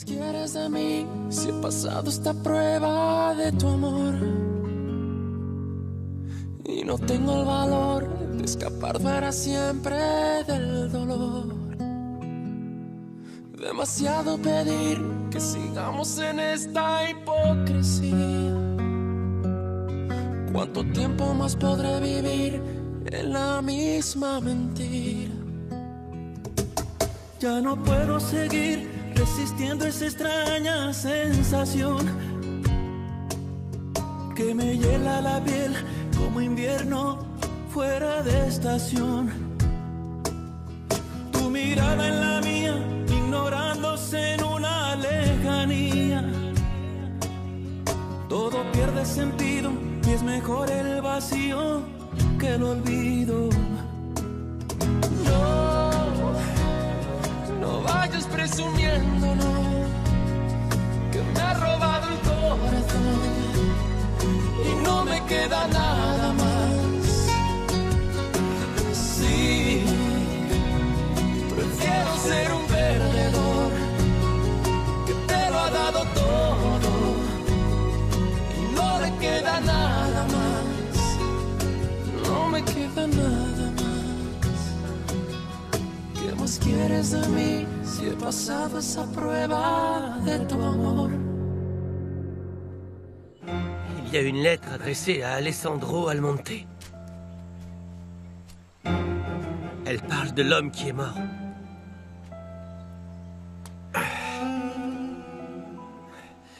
quieres de mí si he pasado esta prueba de tu amor? Y no tengo el valor de escapar para siempre del dolor. Demasiado pedir que sigamos en esta hipocresía. ¿Cuánto tiempo más podré vivir en la misma mentira? Ya no puedo seguir resistiendo esa extraña sensación que me hiela la piel como invierno fuera de estación. Tu mirada en la mía, ignorándose en una lejanía. Todo pierde sentido y es mejor el vacío que el olvido. No vayas presumiendo, no, que me ha robado el corazón y no me queda nada más. Sí, prefiero ser un perdedor que te lo ha dado todo y no le queda nada más. No me queda nada más. ¿Qué más quieres de mí si he pasado esa prueba de tu amor? Il y a une lettre adressée à Alessandro Almonte. Elle parle de l'homme qui est mort.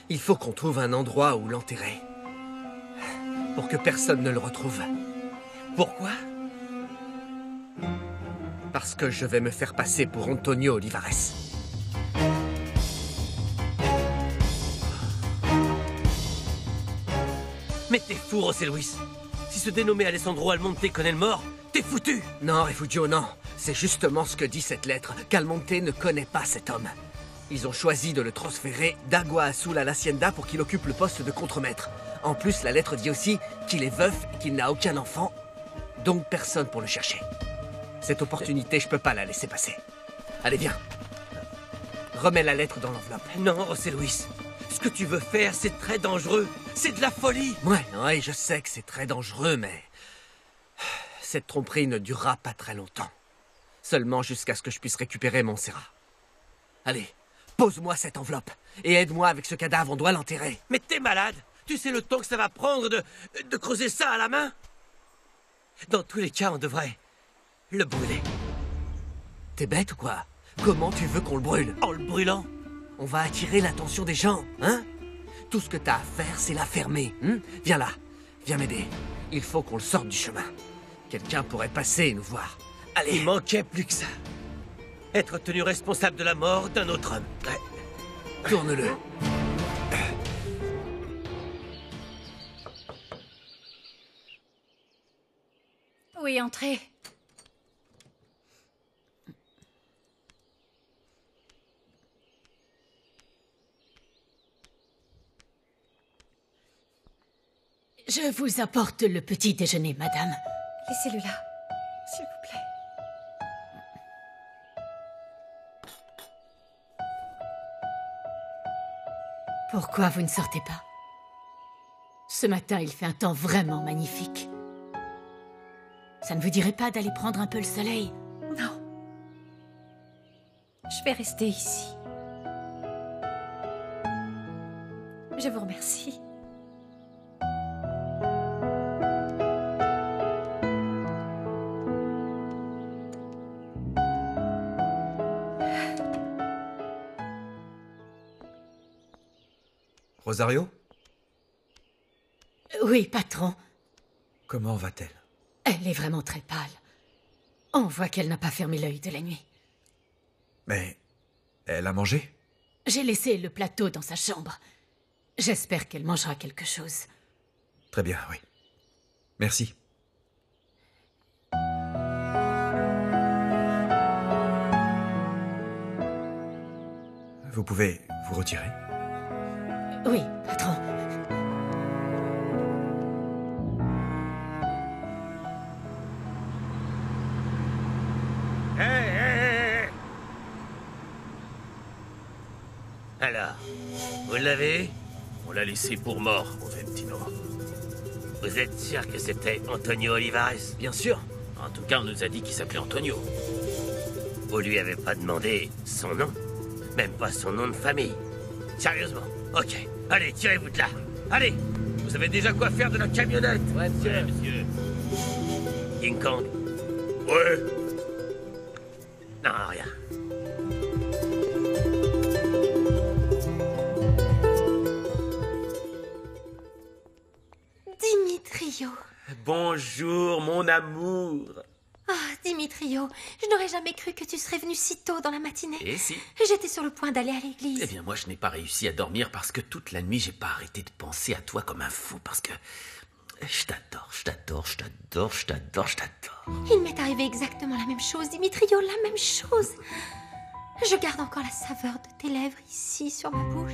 Il faut qu'on trouve un endroit où l'enterrer. Pour que personne ne le retrouve. Pourquoi? Parce que je vais me faire passer pour Antonio Olivares. Mais t'es fou, José Luis. Si ce dénommé Alessandro Almonte connaît le mort, t'es foutu. Non, Refugio, non. C'est justement ce que dit cette lettre, qu'Almonte ne connaît pas cet homme. Ils ont choisi de le transférer d'Agua Azul à l'Hacienda pour qu'il occupe le poste de contremaître. En plus, la lettre dit aussi qu'il est veuf et qu'il n'a aucun enfant, donc personne pour le chercher. Cette opportunité, je peux pas la laisser passer. Allez, viens. Remets la lettre dans l'enveloppe. Non, José Luis. Ce que tu veux faire, c'est très dangereux. C'est de la folie. Ouais, je sais que c'est très dangereux, mais... cette tromperie ne durera pas très longtemps. Seulement jusqu'à ce que je puisse récupérer mon Serra. Allez, pose-moi cette enveloppe. Et aide-moi avec ce cadavre, on doit l'enterrer. Mais t'es malade. Tu sais le temps que ça va prendre de creuser ça à la main? Dans tous les cas, on devrait... le brûler. T'es bête ou quoi? Comment tu veux qu'on le brûle? En le brûlant? On va attirer l'attention des gens, hein? Tout ce que t'as à faire, c'est la fermer. Viens là, viens m'aider. Il faut qu'on le sorte du chemin. Quelqu'un pourrait passer et nous voir. Allez. Il manquait plus que ça. Être tenu responsable de la mort d'un autre homme. Ouais. Tourne-le. Oui, entrez. Je vous apporte le petit déjeuner, madame. Laissez-le là, s'il vous plaît. Pourquoi vous ne sortez pas? Ce matin, il fait un temps vraiment magnifique. Ça ne vous dirait pas d'aller prendre un peu le soleil? Non. Je vais rester ici. Je vous remercie. Rosario? Oui, patron. Comment va-t-elle? Elle est vraiment très pâle. On voit qu'elle n'a pas fermé l'œil de la nuit. Mais... elle a mangé? J'ai laissé le plateau dans sa chambre. J'espère qu'elle mangera quelque chose. Très bien, oui. Merci. Vous pouvez vous retirer? Oui, patron. Alors, vous l'avez? On l'a laissé pour mort, Juventino. Vous êtes sûr que c'était Antonio Olivares? Bien sûr. En tout cas, on nous a dit qu'il s'appelait Antonio. Vous lui avez pas demandé son nom? Même pas son nom de famille? Sérieusement? Ok. Allez, tirez-vous de là. Allez. Vous savez déjà quoi faire de la camionnette? Ouais, monsieur. Ouais, monsieur. King Kong? Ouais. Non, rien. Dimitrio. Bonjour, mon amour. Ah, Dimitrio, je n'aurais jamais cru que tu serais venu si tôt dans la matinée. Et si? J'étais sur le point d'aller à l'église. Eh bien, moi, je n'ai pas réussi à dormir parce que toute la nuit, j'ai pas arrêté de penser à toi comme un fou parce que je t'adore, je t'adore, je t'adore, je t'adore, je t'adore. Il m'est arrivé exactement la même chose, Dimitrio, la même chose. Je garde encore la saveur de tes lèvres ici, sur ma bouche.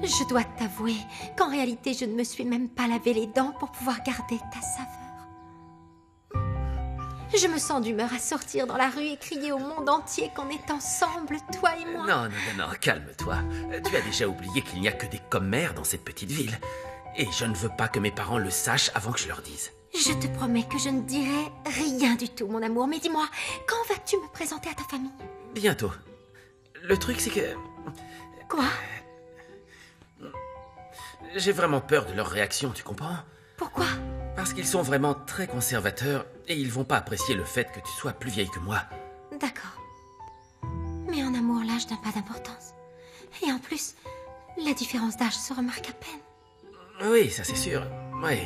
Je dois t'avouer qu'en réalité, je ne me suis même pas lavé les dents pour pouvoir garder ta saveur. Je me sens d'humeur à sortir dans la rue et crier au monde entier qu'on est ensemble, toi et moi. Non, non, non, non, calme-toi. Tu as déjà oublié qu'il n'y a que des commères dans cette petite ville. Et je ne veux pas que mes parents le sachent avant que je leur dise. Je te promets que je ne dirai rien du tout, mon amour. Mais dis-moi, quand vas-tu me présenter à ta famille? Bientôt. Le truc, c'est que... Quoi? J'ai vraiment peur de leur réaction, tu comprends? Pourquoi? Parce qu'ils sont vraiment très conservateurs et ils vont pas apprécier le fait que tu sois plus vieille que moi. D'accord. Mais en amour, l'âge n'a pas d'importance. Et en plus, la différence d'âge se remarque à peine. Oui, ça c'est sûr. Oui.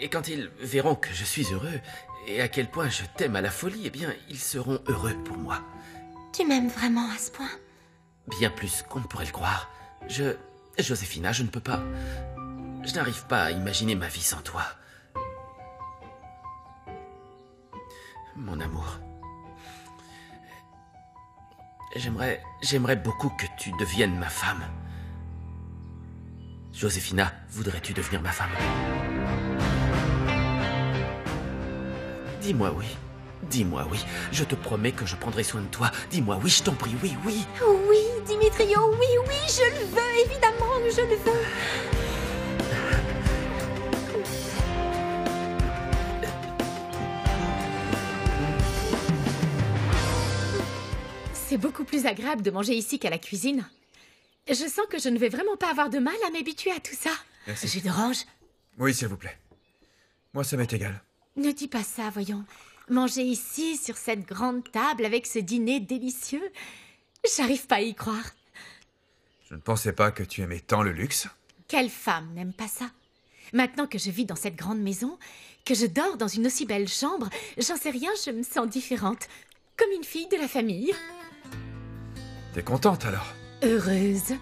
Et quand ils verront que je suis heureux et à quel point je t'aime à la folie, eh bien, ils seront heureux pour moi. Tu m'aimes vraiment à ce point? Bien plus qu'on ne pourrait le croire. Joséphina, je ne peux pas... Je n'arrive pas à imaginer ma vie sans toi. Mon amour. J'aimerais beaucoup que tu deviennes ma femme. Joséphina, voudrais-tu devenir ma femme? Dis-moi oui. Dis-moi oui. Je te promets que je prendrai soin de toi. Dis-moi oui, je t'en prie, oui, oui. Oui, Dimitrio, oui, oui, je le veux, évidemment, je le veux. C'est beaucoup plus agréable de manger ici qu'à la cuisine. Je sens que je ne vais vraiment pas avoir de mal à m'habituer à tout ça. Merci. Jus d'orange? Oui, s'il vous plaît. Moi, ça m'est égal. Ne dis pas ça, voyons. Manger ici, sur cette grande table, avec ce dîner délicieux, j'arrive pas à y croire. Je ne pensais pas que tu aimais tant le luxe. Quelle femme n'aime pas ça? Maintenant que je vis dans cette grande maison, que je dors dans une aussi belle chambre, j'en sais rien, je me sens différente. Comme une fille de la famille. T'es contente, alors? Heureuse.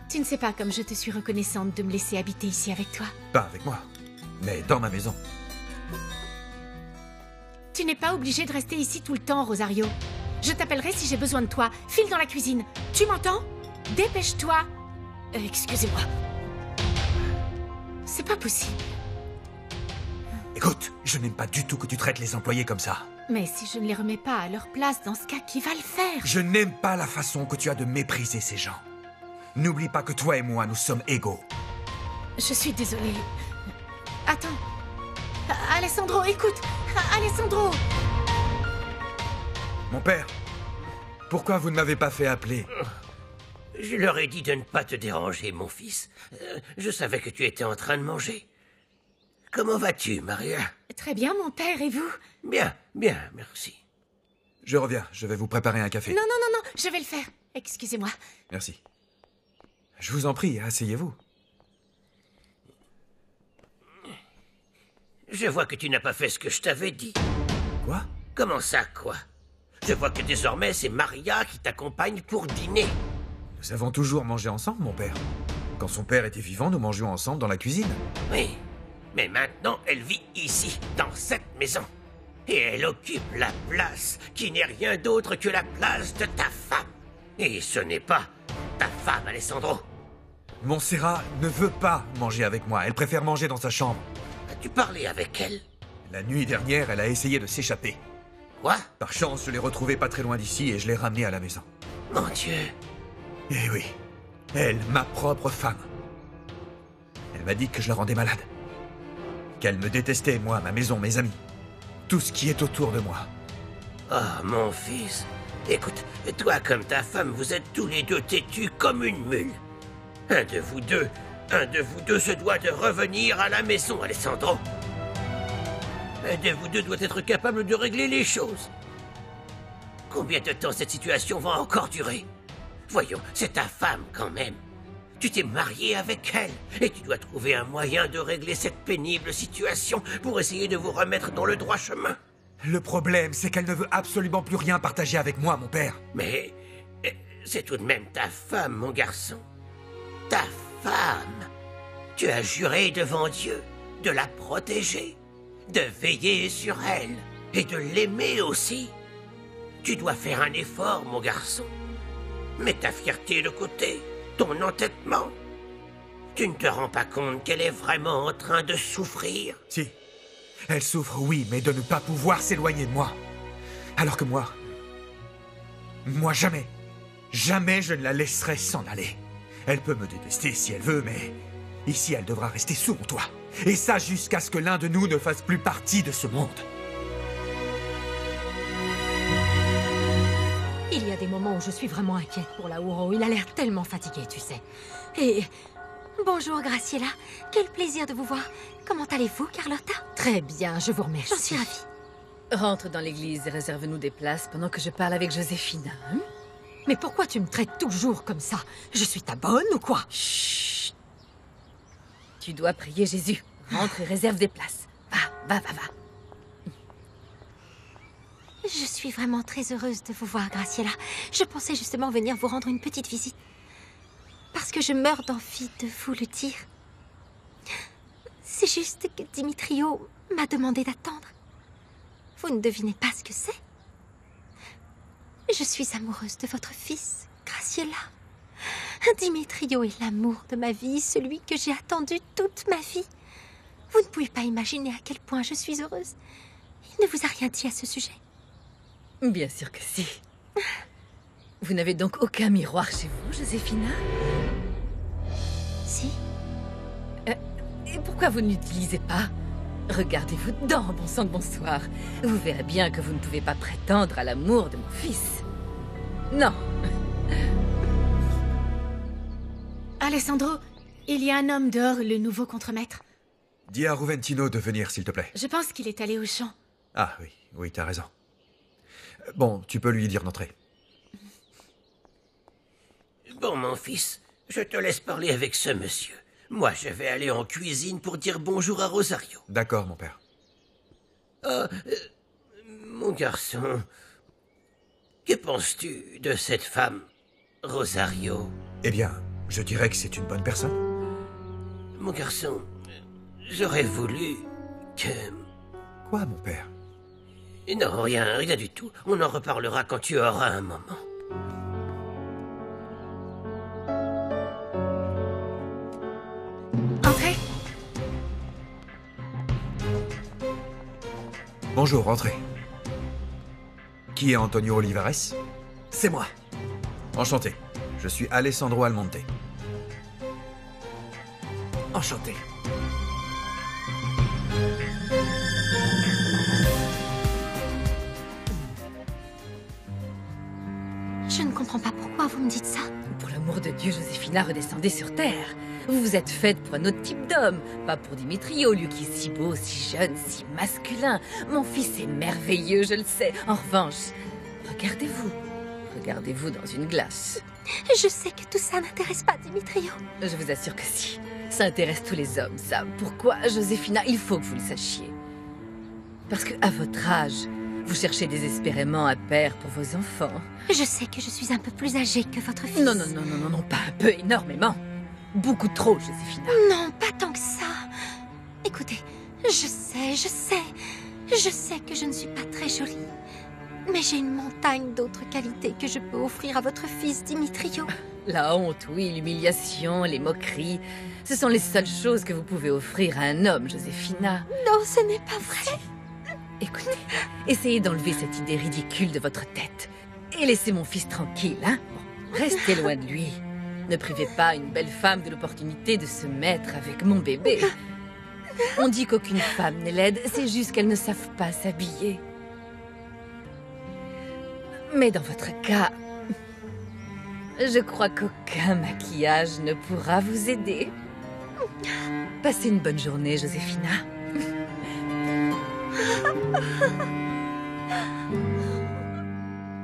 Tu ne sais pas comme je te suis reconnaissante de me laisser habiter ici avec toi. Pas avec moi, mais dans ma maison. Tu n'es pas obligé de rester ici tout le temps, Rosario. Je t'appellerai si j'ai besoin de toi. File dans la cuisine. Tu m'entends? Dépêche-toi. Excusez-moi. C'est pas possible. Écoute, je n'aime pas du tout que tu traites les employés comme ça. Mais si je ne les remets pas à leur place, dans ce cas, qui va le faire? Je n'aime pas la façon que tu as de mépriser ces gens. N'oublie pas que toi et moi, nous sommes égaux. Je suis désolée. Attends. Alessandro, écoute. Alessandro. Mon père, pourquoi vous ne m'avez pas fait appeler? Je leur ai dit de ne pas te déranger, mon fils. Je savais que tu étais en train de manger. Comment vas-tu, Maria? Très bien, mon père, et vous? Bien, bien, merci. Je reviens, je vais vous préparer un café. Non, non, non, non, je vais le faire. Excusez-moi. Merci. Je vous en prie, asseyez-vous. Je vois que tu n'as pas fait ce que je t'avais dit. Quoi? Comment ça, quoi? Je vois que désormais, c'est Maria qui t'accompagne pour dîner. Nous avons toujours mangé ensemble, mon père. Quand son père était vivant, nous mangions ensemble dans la cuisine. Oui, mais maintenant, elle vit ici, dans cette maison. Et elle occupe la place qui n'est rien d'autre que la place de ta femme. Et ce n'est pas ta femme, Alessandro. Montserrat ne veut pas manger avec moi. Elle préfère manger dans sa chambre. As-tu parlé avec elle? La nuit dernière, elle a essayé de s'échapper. Quoi? Par chance, je l'ai retrouvée pas très loin d'ici et je l'ai ramenée à la maison. Mon Dieu. Eh oui, elle, ma propre femme. Elle m'a dit que je la rendais malade. Qu'elle me détestait, moi, ma maison, mes amis. Tout ce qui est autour de moi. Oh, mon fils. Écoute, toi comme ta femme, vous êtes tous les deux têtus comme une mule. Un de vous deux se doit de revenir à la maison, Alessandro. Un de vous deux doit être capable de régler les choses. Combien de temps cette situation va encore durer? Voyons, c'est ta femme quand même. Tu t'es marié avec elle et tu dois trouver un moyen de régler cette pénible situation pour essayer de vous remettre dans le droit chemin. Le problème, c'est qu'elle ne veut absolument plus rien partager avec moi, mon père. Mais c'est tout de même ta femme, mon garçon. Ta femme. Tu as juré devant Dieu de la protéger, de veiller sur elle et de l'aimer aussi. Tu dois faire un effort, mon garçon. Mets ta fierté de côté, ton entêtement. Tu ne te rends pas compte qu'elle est vraiment en train de souffrir? Si. Elle souffre, oui, mais de ne pas pouvoir s'éloigner de moi. Alors que moi, jamais je ne la laisserai s'en aller. Elle peut me détester si elle veut, mais ici, elle devra rester sous mon toit. Et ça jusqu'à ce que l'un de nous ne fasse plus partie de ce monde. Il y a des moments où je suis vraiment inquiète pour Lauro. Il a l'air tellement fatigué, tu sais. Et... Bonjour, Graciela. Quel plaisir de vous voir. Comment allez-vous, Carlotta? Très bien, je vous remercie. J'en suis ravie. Rentre dans l'église et réserve-nous des places pendant que je parle avec Joséphina. Hein? Mais pourquoi tu me traites toujours comme ça? Je suis ta bonne ou quoi? Chut. Tu dois prier Jésus. Rentre et réserve des places. Va. Je suis vraiment très heureuse de vous voir, Graciela. Je pensais justement venir vous rendre une petite visite. Parce que je meurs d'envie de vous le dire. C'est juste que Dimitrio m'a demandé d'attendre. Vous ne devinez pas ce que c'est? Je suis amoureuse de votre fils, Graciela. Dimitrio est l'amour de ma vie, celui que j'ai attendu toute ma vie. Vous ne pouvez pas imaginer à quel point je suis heureuse. Il ne vous a rien dit à ce sujet? Bien sûr que si. Vous n'avez donc aucun miroir chez vous, Joséphina? Si. Et pourquoi vous ne l'utilisez pas? Regardez-vous dedans, bon sang de bonsoir. Vous verrez bien que vous ne pouvez pas prétendre à l'amour de mon fils. Non. Alessandro, il y a un homme dehors, le nouveau contremaître. Dis à Ruventino de venir, s'il te plaît. Je pense qu'il est allé au champ. Ah oui, t'as raison. Bon, tu peux lui dire d'entrer. Bon, mon fils, je te laisse parler avec ce monsieur. Moi, je vais aller en cuisine pour dire bonjour à Rosario. D'accord, mon père. Mon garçon, que penses-tu de cette femme, Rosario? Eh bien, je dirais que c'est une bonne personne. Mon garçon, j'aurais voulu que... Quoi, mon père? Non, rien du tout. On en reparlera quand tu auras un moment. Entrez. Bonjour, entrez. Qui est Antonio Olivares? C'est moi. Enchanté. Je suis Alessandro Almonte. Enchanté. Je ne comprends pas pourquoi vous me dites ça. Pour l'amour de Dieu, Joséphina, redescendez sur Terre. Vous vous êtes faite pour un autre type d'homme, pas pour Dimitrio, lui qui est si beau, si jeune, si masculin. Mon fils est merveilleux, je le sais. En revanche, regardez-vous dans une glace. Je sais que tout ça n'intéresse pas Dimitrio. Je vous assure que si. Ça intéresse tous les hommes, ça. Pourquoi, Joséphina? Il faut que vous le sachiez. Parce que, à votre âge, vous cherchez désespérément un père pour vos enfants. Je sais que je suis un peu plus âgée que votre fils. Non, pas un peu, énormément. Beaucoup trop, Joséphina. Non, pas tant que ça. Écoutez, je sais que je ne suis pas très jolie. Mais j'ai une montagne d'autres qualités que je peux offrir à votre fils Dimitrio. La honte, oui, l'humiliation, les moqueries. Ce sont les seules choses que vous pouvez offrir à un homme, Joséphina. Non, ce n'est pas vrai. Écoutez, essayez d'enlever cette idée ridicule de votre tête. Et laissez mon fils tranquille, hein? Bon, restez loin de lui. Ne privez pas une belle femme de l'opportunité de se mettre avec mon bébé. On dit qu'aucune femme n'est laide, c'est juste qu'elles ne savent pas s'habiller. Mais dans votre cas, je crois qu'aucun maquillage ne pourra vous aider. Passez une bonne journée, Josefina.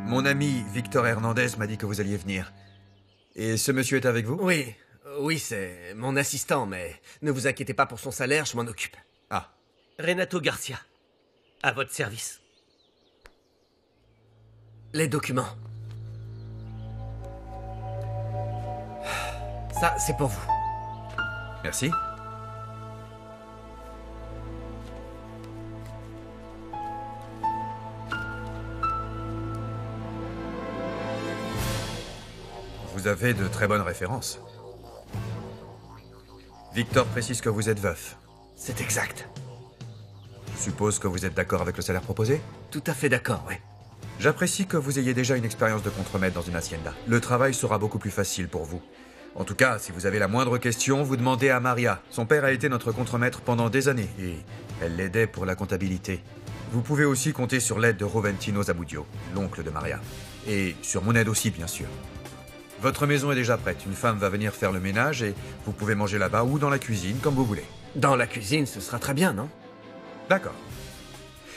Mon ami Victor Hernandez m'a dit que vous alliez venir. Et ce monsieur est avec vous? Oui, oui, c'est mon assistant, mais ne vous inquiétez pas pour son salaire, je m'en occupe. Ah. Renato Garcia, à votre service. Les documents. Ça, c'est pour vous. Merci. Vous avez de très bonnes références. Victor précise que vous êtes veuf. C'est exact. Je suppose que vous êtes d'accord avec le salaire proposé? Tout à fait d'accord, oui. J'apprécie que vous ayez déjà une expérience de contremaître dans une hacienda. Le travail sera beaucoup plus facile pour vous. En tout cas, si vous avez la moindre question, vous demandez à Maria. Son père a été notre contremaître pendant des années et elle l'aidait pour la comptabilité. Vous pouvez aussi compter sur l'aide de Roventino Zamudio, l'oncle de Maria. Et sur mon aide aussi, bien sûr. Votre maison est déjà prête. Une femme va venir faire le ménage et vous pouvez manger là-bas ou dans la cuisine, comme vous voulez. Dans la cuisine, ce sera très bien, non? D'accord.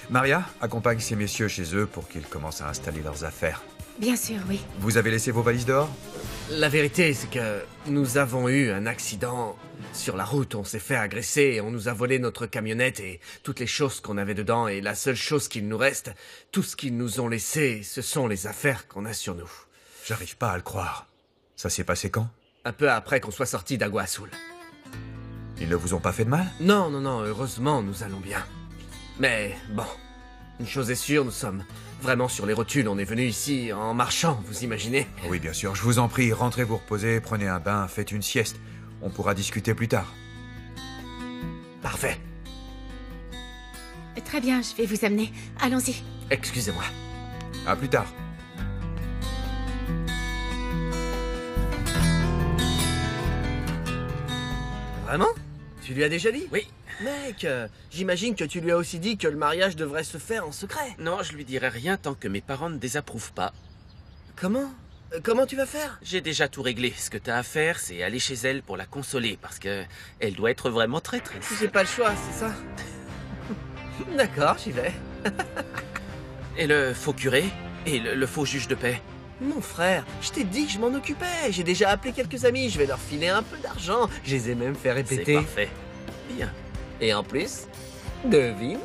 Maria, accompagne ces messieurs chez eux pour qu'ils commencent à installer leurs affaires. Bien sûr, oui. Vous avez laissé vos valises dehors? La vérité, c'est que nous avons eu un accident. Sur la route, on s'est fait agresser et on nous a volé notre camionnette et toutes les choses qu'on avait dedans. Et la seule chose qu'il nous reste, tout ce qu'ils nous ont laissé, ce sont les affaires qu'on a sur nous. J'arrive pas à le croire. Ça s'est passé quand? Un peu après qu'on soit sortis d'Agua Azul. Ils ne vous ont pas fait de mal? Non, non, non, heureusement, nous allons bien. Mais bon, une chose est sûre, nous sommes vraiment sur les rotules. On est venu ici en marchant, vous imaginez? Oui, bien sûr, je vous en prie, rentrez vous reposer, prenez un bain, faites une sieste. On pourra discuter plus tard. Parfait. Très bien, je vais vous amener. Allons-y. Excusez-moi. À plus tard. Vraiment? Tu lui as déjà dit? Oui. Mec, j'imagine que tu lui as aussi dit que le mariage devrait se faire en secret. Non, je lui dirai rien tant que mes parents ne désapprouvent pas. Comment? Comment tu vas faire? J'ai déjà tout réglé. Ce que t'as à faire, c'est aller chez elle pour la consoler, parce que elle doit être vraiment très triste. J'ai pas le choix, c'est ça? D'accord, j'y vais. Et le faux curé? Et le faux juge de paix? Mon frère, je t'ai dit que je m'en occupais. J'ai déjà appelé quelques amis, je vais leur filer un peu d'argent. Je les ai même fait C'est répéter. parfait. Bien. Et en plus, devine,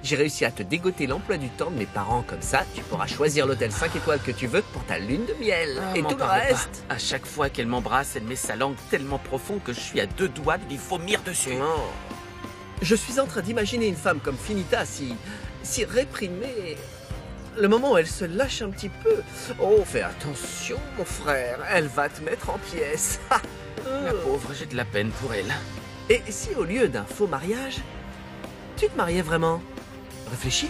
j'ai réussi à te dégoter l'emploi du temps de mes parents. Comme ça, tu pourras choisir l'hôtel 5 étoiles que tu veux pour ta lune de miel. Ah, et m'en tout le parle pas. reste. À chaque fois qu'elle m'embrasse, elle met sa langue tellement profond que je suis à 2 doigts de lui vomir dessus. Non. Je suis en train d'imaginer une femme comme Finita si réprimée. Le moment où elle se lâche un petit peu. Oh, fais attention, mon frère. Elle va te mettre en pièces. La pauvre, j'ai de la peine pour elle. Et si au lieu d'un faux mariage, tu te mariais vraiment? Réfléchis.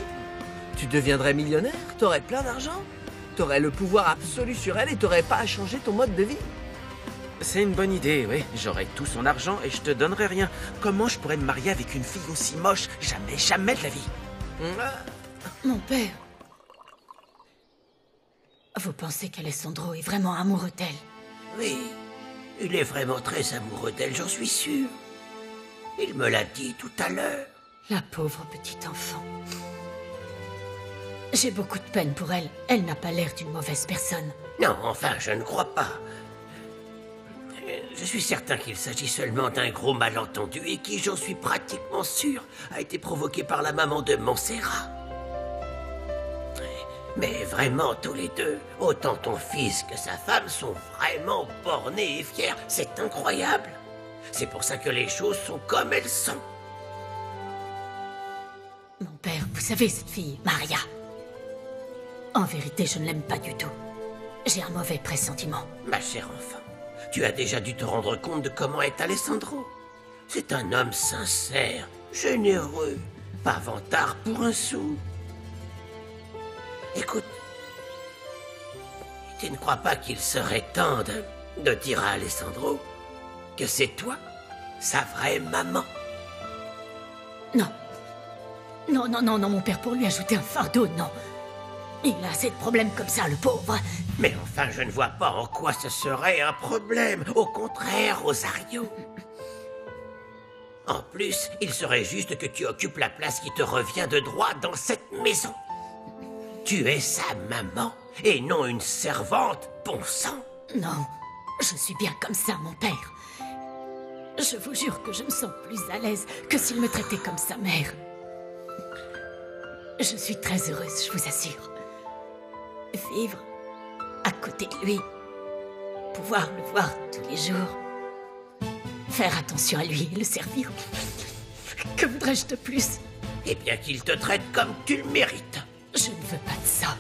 Tu deviendrais millionnaire, t'aurais plein d'argent, t'aurais le pouvoir absolu sur elle et t'aurais pas à changer ton mode de vie. C'est une bonne idée, oui. J'aurais tout son argent et je te donnerais rien. Comment je pourrais me marier avec une fille aussi moche? Jamais, jamais de la vie. Mon père. Vous pensez qu'Alessandro est vraiment amoureux d'elle? Oui, il est vraiment très amoureux d'elle, j'en suis sûr. Il me l'a dit tout à l'heure. La pauvre petite enfant. J'ai beaucoup de peine pour elle. Elle n'a pas l'air d'une mauvaise personne. Non, enfin, je ne crois pas. Je suis certain qu'il s'agit seulement d'un gros malentendu et qui, j'en suis pratiquement sûr, a été provoqué par la maman de Montserrat. Mais vraiment, tous les deux, autant ton fils que sa femme sont vraiment bornés et fiers. C'est incroyable. C'est pour ça que les choses sont comme elles sont. Mon père, vous savez cette fille, Maria. En vérité, je ne l'aime pas du tout. J'ai un mauvais pressentiment. Ma chère enfant, tu as déjà dû te rendre compte de comment est Alessandro. C'est un homme sincère, généreux, Pas vantard pour un sou. Écoute, tu ne crois pas qu'il serait temps de dire à Alessandro que c'est toi, sa vraie maman? Non. Non, non, non, non, mon père, pour lui ajouter un fardeau, non. Il a assez de problèmes comme ça, le pauvre. Mais enfin, je ne vois pas en quoi ce serait un problème. Au contraire, Rosario. En plus, il serait juste que tu occupes la place qui te revient de droit dans cette maison. Tu es sa maman, et non une servante, bon sang. Non, je suis bien comme ça, mon père. Je vous jure que je me sens plus à l'aise que s'il me traitait comme sa mère. Je suis très heureuse, je vous assure. Vivre à côté de lui, pouvoir le voir tous les jours, faire attention à lui et le servir. Que voudrais-je de plus? Eh bien qu'il te traite comme tu le mérites. Je ne veux pas de ça.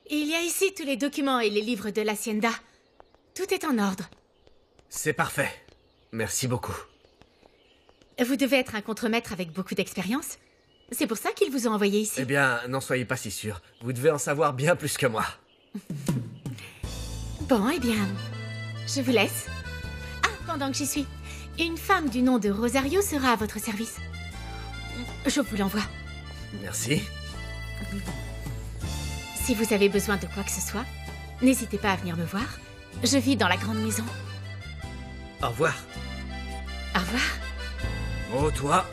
Il y a ici tous les documents et les livres de l'Hacienda. Tout est en ordre. C'est parfait. Merci beaucoup. Vous devez être un contremaître avec beaucoup d'expérience. C'est pour ça qu'ils vous ont envoyé ici. Eh bien, n'en soyez pas si sûr. Vous devez en savoir bien plus que moi. Bon, eh bien, je vous laisse. Ah, pendant que j'y suis, une femme du nom de Rosario sera à votre service. Je vous l'envoie. Merci. Si vous avez besoin de quoi que ce soit, n'hésitez pas à venir me voir. Je vis dans la grande maison. Au revoir. Au revoir. Oh, toi.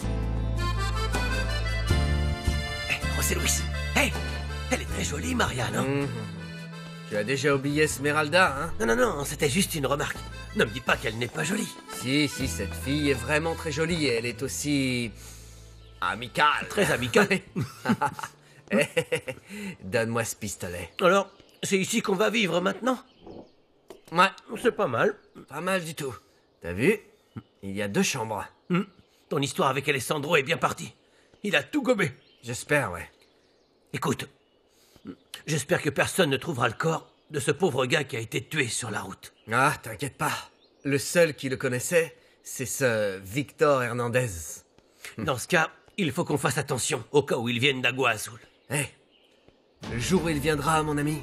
Hé, José Luis. Hé, elle est très jolie, Maria, non? Tu as déjà oublié Esmeralda, hein? Non, non, non, c'était juste une remarque. Ne me dis pas qu'elle n'est pas jolie. Si, cette fille est vraiment très jolie et elle est aussi... amicale. Très amicale. Donne-moi ce pistolet. Alors, c'est ici qu'on va vivre maintenant? Ouais. C'est pas mal. Pas mal du tout. T'as vu? Il y a 2 chambres. Ton histoire avec Alessandro est bien partie. Il a tout gobé. J'espère, ouais. Écoute, j'espère que personne ne trouvera le corps de ce pauvre gars qui a été tué sur la route. Ah, t'inquiète pas. Le seul qui le connaissait, c'est ce Victor Hernandez. Dans ce cas, il faut qu'on fasse attention au cas où ils viennent d'Agua Azul. Hé, le jour où il viendra, mon ami,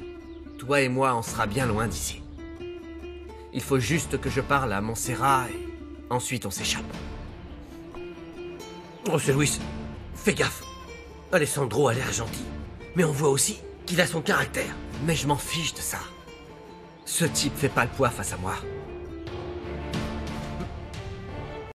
toi et moi, on sera bien loin d'ici. Il faut juste que je parle à Montserrat et ensuite on s'échappe. José Luis, fais gaffe. Alessandro a l'air gentil, mais on voit aussi qu'il a son caractère. Mais je m'en fiche de ça. Ce type fait pas le poids face à moi.